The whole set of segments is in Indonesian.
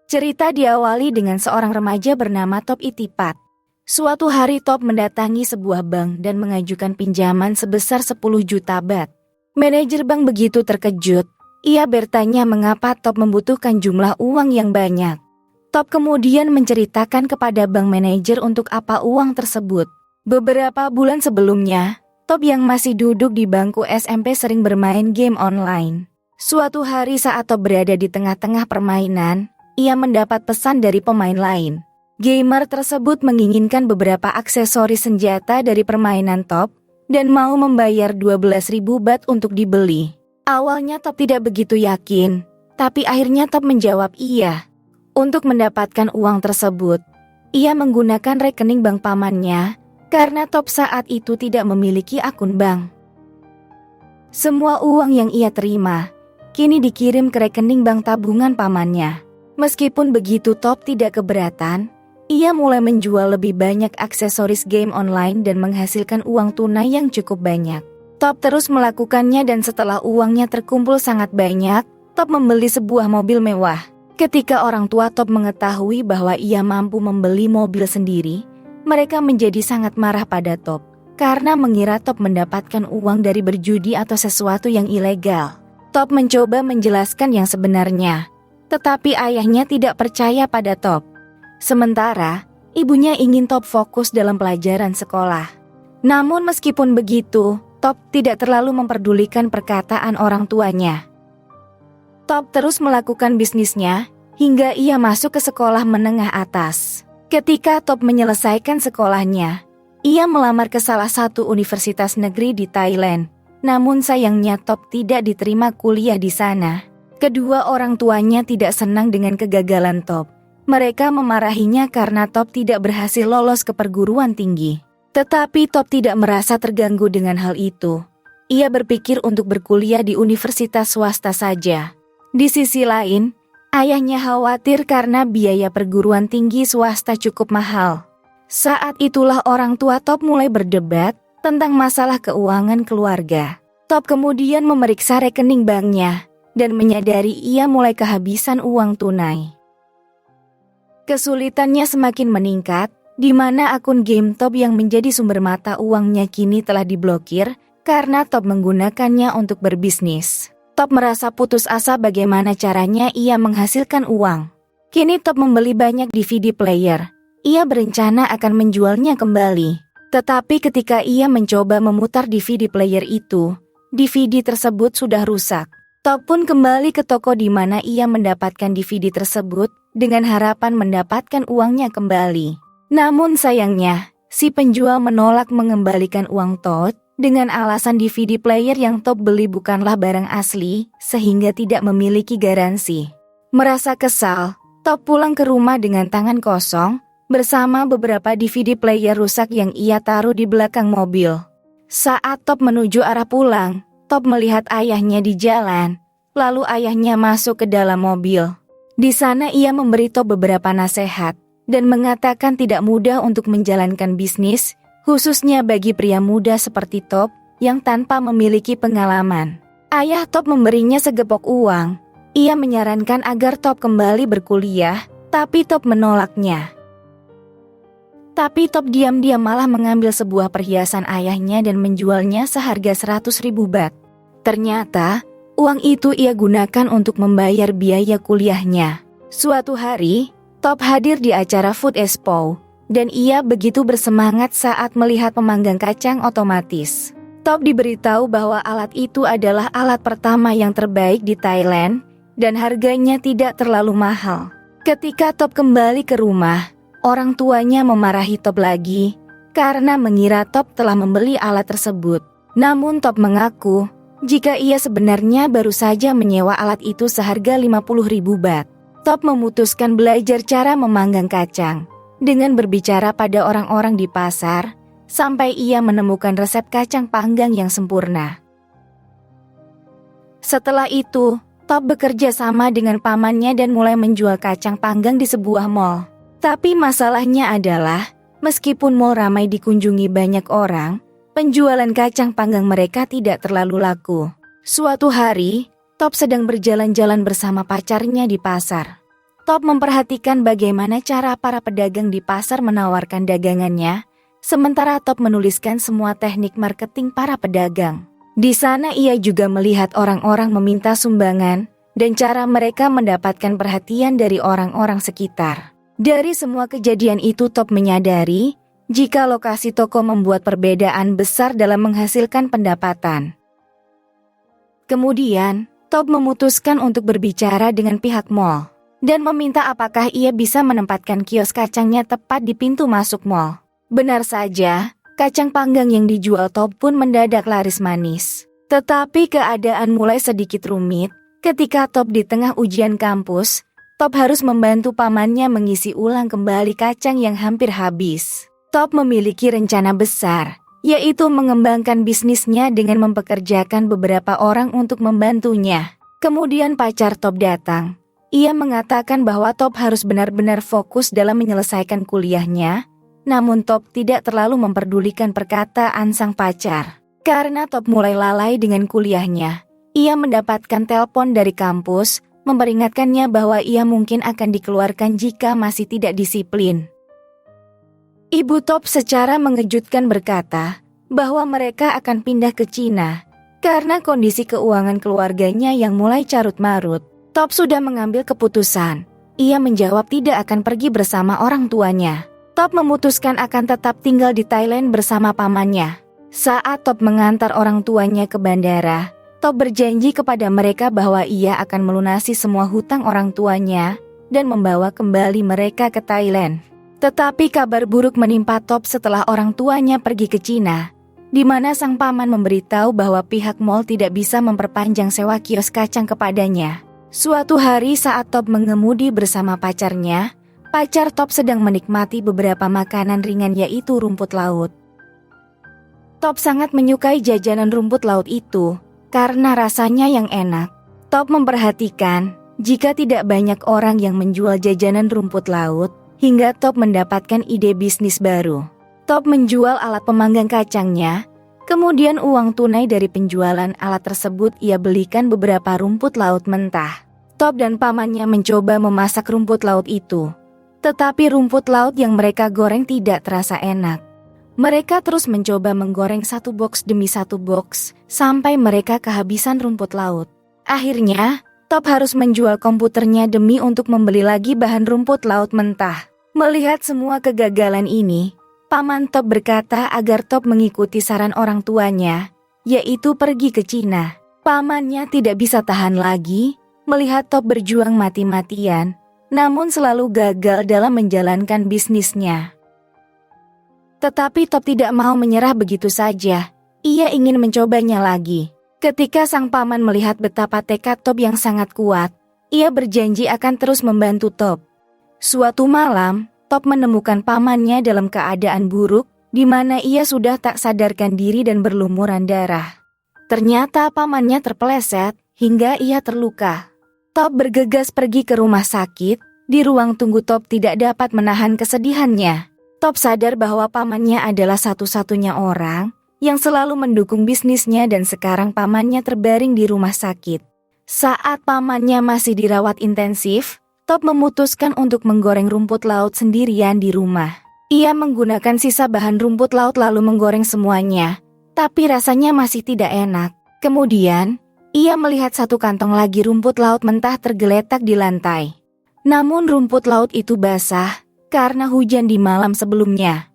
Cerita diawali dengan seorang remaja bernama Top Itipat. Suatu hari Top mendatangi sebuah bank dan mengajukan pinjaman sebesar 10 juta baht. Manajer bank begitu terkejut. Ia bertanya mengapa Top membutuhkan jumlah uang yang banyak. Top kemudian menceritakan kepada bank manajer untuk apa uang tersebut. Beberapa bulan sebelumnya, Top yang masih duduk di bangku SMP sering bermain game online. Suatu hari saat Top berada di tengah-tengah permainan, ia mendapat pesan dari pemain lain. Gamer tersebut menginginkan beberapa aksesoris senjata dari permainan Top dan mau membayar 12.000 baht untuk dibeli. Awalnya Top tidak begitu yakin, tapi akhirnya Top menjawab iya. Untuk mendapatkan uang tersebut, ia menggunakan rekening bank pamannya karena Top saat itu tidak memiliki akun bank. Semua uang yang ia terima kini dikirim ke rekening bank tabungan pamannya. Meskipun begitu Top tidak keberatan, ia mulai menjual lebih banyak aksesoris game online dan menghasilkan uang tunai yang cukup banyak. Top terus melakukannya dan setelah uangnya terkumpul sangat banyak, Top membeli sebuah mobil mewah. Ketika orang tua Top mengetahui bahwa ia mampu membeli mobil sendiri, mereka menjadi sangat marah pada Top karena mengira Top mendapatkan uang dari berjudi atau sesuatu yang ilegal. Top mencoba menjelaskan yang sebenarnya, tetapi ayahnya tidak percaya pada Top. Sementara, ibunya ingin Top fokus dalam pelajaran sekolah. Namun meskipun begitu, Top tidak terlalu memperdulikan perkataan orang tuanya. Top terus melakukan bisnisnya, hingga ia masuk ke sekolah menengah atas. Ketika Top menyelesaikan sekolahnya, ia melamar ke salah satu universitas negeri di Thailand. Namun sayangnya Top tidak diterima kuliah di sana. Kedua orang tuanya tidak senang dengan kegagalan Top. Mereka memarahinya karena Top tidak berhasil lolos ke perguruan tinggi. Tetapi Top tidak merasa terganggu dengan hal itu. Ia berpikir untuk berkuliah di universitas swasta saja. Di sisi lain, ayahnya khawatir karena biaya perguruan tinggi swasta cukup mahal. Saat itulah orang tua Top mulai berdebat tentang masalah keuangan keluarga. Top kemudian memeriksa rekening banknya dan menyadari ia mulai kehabisan uang tunai. Kesulitannya semakin meningkat, di mana akun game Top yang menjadi sumber mata uangnya kini telah diblokir karena Top menggunakannya untuk berbisnis. Top merasa putus asa bagaimana caranya ia menghasilkan uang. Kini Top membeli banyak DVD player. Ia berencana akan menjualnya kembali. Tetapi ketika ia mencoba memutar DVD player itu, DVD tersebut sudah rusak. Top pun kembali ke toko di mana ia mendapatkan DVD tersebut dengan harapan mendapatkan uangnya kembali. Namun sayangnya, si penjual menolak mengembalikan uang Top dengan alasan DVD player yang Top beli bukanlah barang asli sehingga tidak memiliki garansi. Merasa kesal, Top pulang ke rumah dengan tangan kosong bersama beberapa DVD player rusak yang ia taruh di belakang mobil. Saat Top menuju arah pulang, Top melihat ayahnya di jalan, lalu ayahnya masuk ke dalam mobil. Di sana ia memberi Top beberapa nasihat dan mengatakan tidak mudah untuk menjalankan bisnis, khususnya bagi pria muda seperti Top yang tanpa memiliki pengalaman. Ayah Top memberinya segepok uang. Ia menyarankan agar Top kembali berkuliah, tapi Top menolaknya. Tapi Top diam-diam malah mengambil sebuah perhiasan ayahnya dan menjualnya seharga 100.000 baht. Ternyata, uang itu ia gunakan untuk membayar biaya kuliahnya. Suatu hari, Top hadir di acara Food Expo, dan ia begitu bersemangat saat melihat pemanggang kacang otomatis. Top diberitahu bahwa alat itu adalah alat pertama yang terbaik di Thailand, dan harganya tidak terlalu mahal. Ketika Top kembali ke rumah, orang tuanya memarahi Top lagi karena mengira Top telah membeli alat tersebut. Namun Top mengaku jika ia sebenarnya baru saja menyewa alat itu seharga 50.000 baht. Top memutuskan belajar cara memanggang kacang dengan berbicara pada orang-orang di pasar sampai ia menemukan resep kacang panggang yang sempurna. Setelah itu, Top bekerja sama dengan pamannya dan mulai menjual kacang panggang di sebuah mall. Tapi masalahnya adalah, meskipun mall ramai dikunjungi banyak orang, penjualan kacang panggang mereka tidak terlalu laku. Suatu hari, Top sedang berjalan-jalan bersama pacarnya di pasar. Top memperhatikan bagaimana cara para pedagang di pasar menawarkan dagangannya, sementara Top menuliskan semua teknik marketing para pedagang. Di sana ia juga melihat orang-orang meminta sumbangan dan cara mereka mendapatkan perhatian dari orang-orang sekitar. Dari semua kejadian itu Top menyadari jika lokasi toko membuat perbedaan besar dalam menghasilkan pendapatan. Kemudian, Top memutuskan untuk berbicara dengan pihak mall dan meminta apakah ia bisa menempatkan kios kacangnya tepat di pintu masuk mall. Benar saja, kacang panggang yang dijual Top pun mendadak laris manis. Tetapi keadaan mulai sedikit rumit ketika Top di tengah ujian kampus. Top harus membantu pamannya mengisi ulang kembali kacang yang hampir habis. Top memiliki rencana besar, yaitu mengembangkan bisnisnya dengan mempekerjakan beberapa orang untuk membantunya. Kemudian pacar Top datang. Ia mengatakan bahwa Top harus benar-benar fokus dalam menyelesaikan kuliahnya, namun Top tidak terlalu memperdulikan perkataan sang pacar. Karena Top mulai lalai dengan kuliahnya, ia mendapatkan telepon dari kampus, memperingatkannya bahwa ia mungkin akan dikeluarkan jika masih tidak disiplin. Ibu Top secara mengejutkan berkata bahwa mereka akan pindah ke Cina karena kondisi keuangan keluarganya yang mulai carut-marut. Top sudah mengambil keputusan. Ia menjawab tidak akan pergi bersama orang tuanya. Top memutuskan akan tetap tinggal di Thailand bersama pamannya. Saat Top mengantar orang tuanya ke bandara, Top berjanji kepada mereka bahwa ia akan melunasi semua hutang orang tuanya dan membawa kembali mereka ke Thailand. Tetapi kabar buruk menimpa Top setelah orang tuanya pergi ke Cina, di mana sang paman memberitahu bahwa pihak mall tidak bisa memperpanjang sewa kios kacang kepadanya. Suatu hari saat Top mengemudi bersama pacarnya, pacar Top sedang menikmati beberapa makanan ringan yaitu rumput laut. Top sangat menyukai jajanan rumput laut itu karena rasanya yang enak. Top memperhatikan jika tidak banyak orang yang menjual jajanan rumput laut, hingga Top mendapatkan ide bisnis baru. Top menjual alat pemanggang kacangnya, kemudian uang tunai dari penjualan alat tersebut ia belikan beberapa rumput laut mentah. Top dan pamannya mencoba memasak rumput laut itu, tetapi rumput laut yang mereka goreng tidak terasa enak. Mereka terus mencoba menggoreng satu box demi satu box, sampai mereka kehabisan rumput laut. Akhirnya, Top harus menjual komputernya demi untuk membeli lagi bahan rumput laut mentah. Melihat semua kegagalan ini, paman Top berkata agar Top mengikuti saran orang tuanya, yaitu pergi ke Cina. Pamannya tidak bisa tahan lagi, melihat Top berjuang mati-matian, namun selalu gagal dalam menjalankan bisnisnya. Tetapi Top tidak mau menyerah begitu saja. Ia ingin mencobanya lagi. Ketika sang paman melihat betapa tekad Top yang sangat kuat, ia berjanji akan terus membantu Top. Suatu malam, Top menemukan pamannya dalam keadaan buruk, di mana ia sudah tak sadarkan diri dan berlumuran darah. Ternyata pamannya terpeleset, hingga ia terluka. Top bergegas pergi ke rumah sakit. Di ruang tunggu Top tidak dapat menahan kesedihannya. Top sadar bahwa pamannya adalah satu-satunya orang yang selalu mendukung bisnisnya dan sekarang pamannya terbaring di rumah sakit. Saat pamannya masih dirawat intensif, Top memutuskan untuk menggoreng rumput laut sendirian di rumah. Ia menggunakan sisa bahan rumput laut lalu menggoreng semuanya, tapi rasanya masih tidak enak. Kemudian, ia melihat satu kantong lagi rumput laut mentah tergeletak di lantai. Namun rumput laut itu basah karena hujan di malam sebelumnya.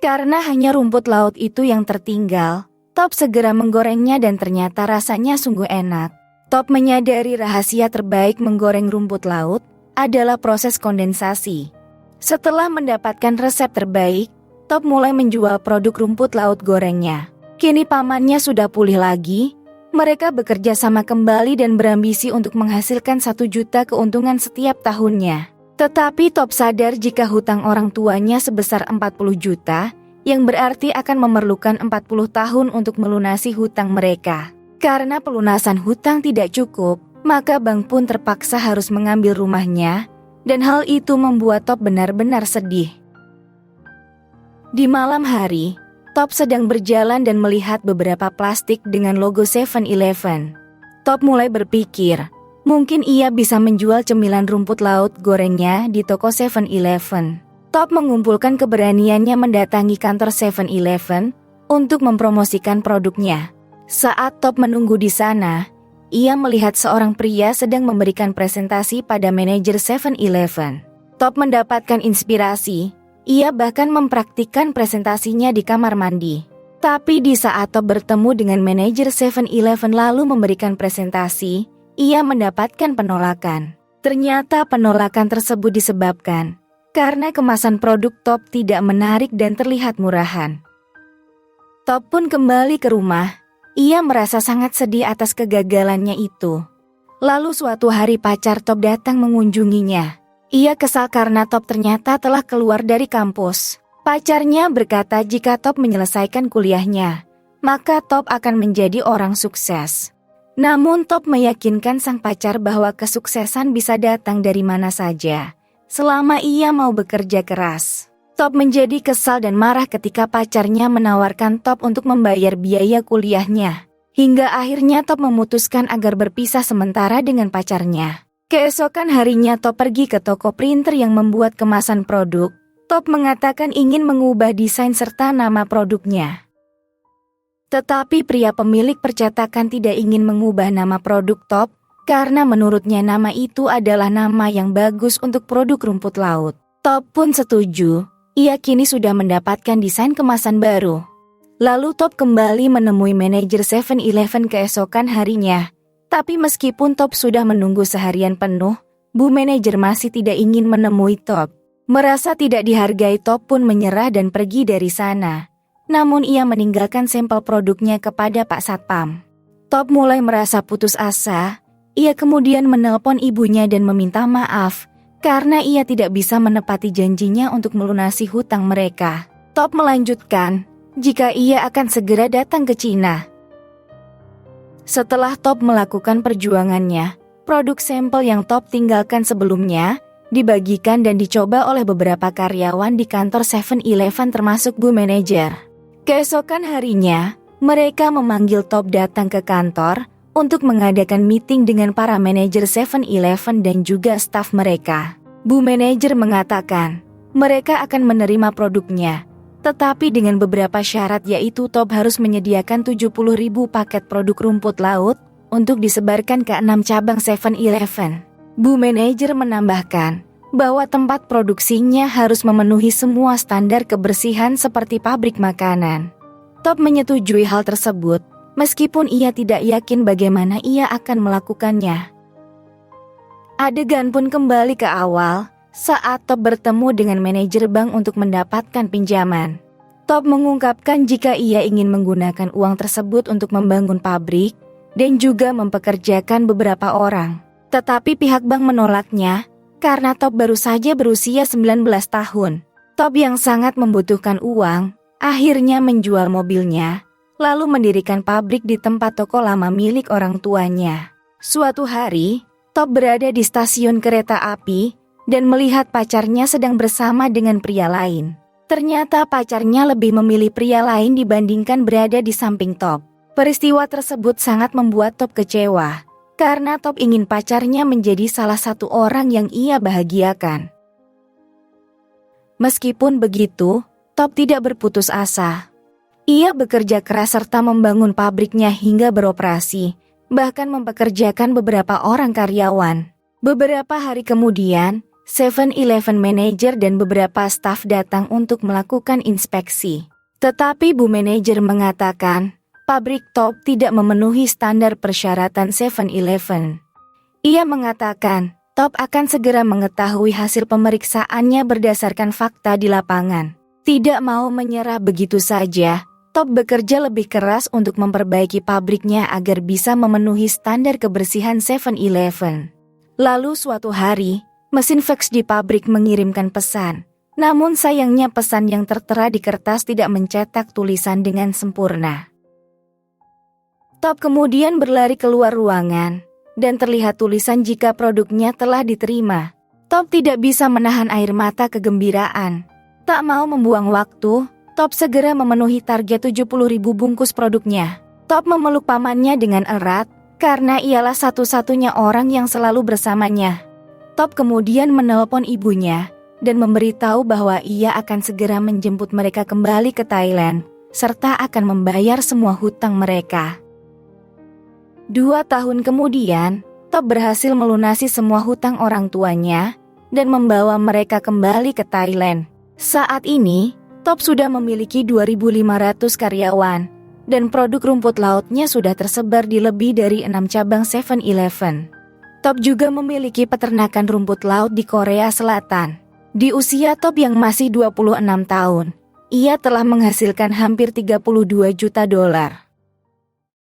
Karena hanya rumput laut itu yang tertinggal, Top segera menggorengnya dan ternyata rasanya sungguh enak. Top menyadari rahasia terbaik menggoreng rumput laut adalah proses kondensasi. Setelah mendapatkan resep terbaik, Top mulai menjual produk rumput laut gorengnya. Kini pamannya sudah pulih lagi. Mereka bekerja sama kembali dan berambisi untuk menghasilkan 1 juta keuntungan setiap tahunnya. Tetapi Top sadar jika hutang orang tuanya sebesar 40 juta, yang berarti akan memerlukan 40 tahun untuk melunasi hutang mereka. Karena pelunasan hutang tidak cukup, maka bank pun terpaksa harus mengambil rumahnya, dan hal itu membuat Top benar-benar sedih. Di malam hari, Top sedang berjalan dan melihat beberapa plastik dengan logo 7-Eleven. Top mulai berpikir, Mungkin ia bisa menjual cemilan rumput laut gorengnya di toko 7-Eleven. Top mengumpulkan keberaniannya mendatangi kantor 7-Eleven untuk mempromosikan produknya. Saat Top menunggu di sana, ia melihat seorang pria sedang memberikan presentasi pada manajer 7-Eleven. Top mendapatkan inspirasi, ia bahkan mempraktikkan presentasinya di kamar mandi. Tapi di saat Top bertemu dengan manajer 7-Eleven lalu memberikan presentasi, ia mendapatkan penolakan. Ternyata penolakan tersebut disebabkan karena kemasan produk Top tidak menarik dan terlihat murahan. Top pun kembali ke rumah. Ia merasa sangat sedih atas kegagalannya itu. Lalu suatu hari pacar Top datang mengunjunginya. Ia kesal karena Top ternyata telah keluar dari kampus. Pacarnya berkata jika Top menyelesaikan kuliahnya, maka Top akan menjadi orang sukses. Namun Top meyakinkan sang pacar bahwa kesuksesan bisa datang dari mana saja, selama ia mau bekerja keras. Top menjadi kesal dan marah ketika pacarnya menawarkan Top untuk membayar biaya kuliahnya. Hingga akhirnya Top memutuskan agar berpisah sementara dengan pacarnya. Keesokan harinya Top pergi ke toko printer yang membuat kemasan produk. Top mengatakan ingin mengubah desain serta nama produknya. Tetapi pria pemilik percetakan tidak ingin mengubah nama produk Top karena menurutnya nama itu adalah nama yang bagus untuk produk rumput laut. Top pun setuju, ia kini sudah mendapatkan desain kemasan baru. Lalu Top kembali menemui manajer 7-Eleven keesokan harinya. Tapi meskipun Top sudah menunggu seharian penuh, Bu Manajer masih tidak ingin menemui Top. Merasa tidak dihargai, Top pun menyerah dan pergi dari sana. Namun ia meninggalkan sampel produknya kepada Pak Satpam. Top mulai merasa putus asa. Ia kemudian menelpon ibunya dan meminta maaf karena ia tidak bisa menepati janjinya untuk melunasi hutang mereka. Top melanjutkan jika ia akan segera datang ke Cina. Setelah Top melakukan perjuangannya, produk sampel yang Top tinggalkan sebelumnya dibagikan dan dicoba oleh beberapa karyawan di kantor 7-Eleven termasuk Bu Manajer. Keesokan harinya, mereka memanggil Top datang ke kantor untuk mengadakan meeting dengan para manajer 7-Eleven dan juga staf mereka. Bu Manajer mengatakan, mereka akan menerima produknya, tetapi dengan beberapa syarat yaitu Top harus menyediakan 70.000 paket produk rumput laut untuk disebarkan ke 6 cabang 7-Eleven. Bu Manajer menambahkan bahwa tempat produksinya harus memenuhi semua standar kebersihan seperti pabrik makanan. Top menyetujui hal tersebut, meskipun ia tidak yakin bagaimana ia akan melakukannya. Adegan pun kembali ke awal, saat Top bertemu dengan manajer bank untuk mendapatkan pinjaman. Top mengungkapkan jika ia ingin menggunakan uang tersebut untuk membangun pabrik, dan juga mempekerjakan beberapa orang. Tetapi pihak bank menolaknya, karena Top baru saja berusia 19 tahun. Top yang sangat membutuhkan uang, akhirnya menjual mobilnya, lalu mendirikan pabrik di tempat toko lama milik orang tuanya. Suatu hari, Top berada di stasiun kereta api, dan melihat pacarnya sedang bersama dengan pria lain. Ternyata pacarnya lebih memilih pria lain dibandingkan berada di samping Top. Peristiwa tersebut sangat membuat Top kecewa, karena Top ingin pacarnya menjadi salah satu orang yang ia bahagiakan. Meskipun begitu, Top tidak berputus asa. Ia bekerja keras serta membangun pabriknya hingga beroperasi, bahkan mempekerjakan beberapa orang karyawan. Beberapa hari kemudian, 7-Eleven manajer dan beberapa staf datang untuk melakukan inspeksi. Tetapi Bu Manajer mengatakan, pabrik Top tidak memenuhi standar persyaratan 7-Eleven. Ia mengatakan, Top akan segera mengetahui hasil pemeriksaannya berdasarkan fakta di lapangan. Tidak mau menyerah begitu saja, Top bekerja lebih keras untuk memperbaiki pabriknya agar bisa memenuhi standar kebersihan 7-Eleven. Lalu suatu hari, mesin fax di pabrik mengirimkan pesan. Namun sayangnya pesan yang tertera di kertas tidak mencetak tulisan dengan sempurna. Top kemudian berlari keluar ruangan, dan terlihat tulisan jika produknya telah diterima. Top tidak bisa menahan air mata kegembiraan. Tak mau membuang waktu, Top segera memenuhi target 70.000 bungkus produknya. Top memeluk pamannya dengan erat, karena ialah satu-satunya orang yang selalu bersamanya. Top kemudian menelpon ibunya dan memberitahu bahwa ia akan segera menjemput mereka kembali ke Thailand, serta akan membayar semua hutang mereka. 2 tahun kemudian, Top berhasil melunasi semua hutang orang tuanya dan membawa mereka kembali ke Thailand. Saat ini, Top sudah memiliki 2.500 karyawan dan produk rumput lautnya sudah tersebar di lebih dari 6 cabang 7-Eleven. Top juga memiliki peternakan rumput laut di Korea Selatan. Di usia Top yang masih 26 tahun, ia telah menghasilkan hampir 32 juta dolar.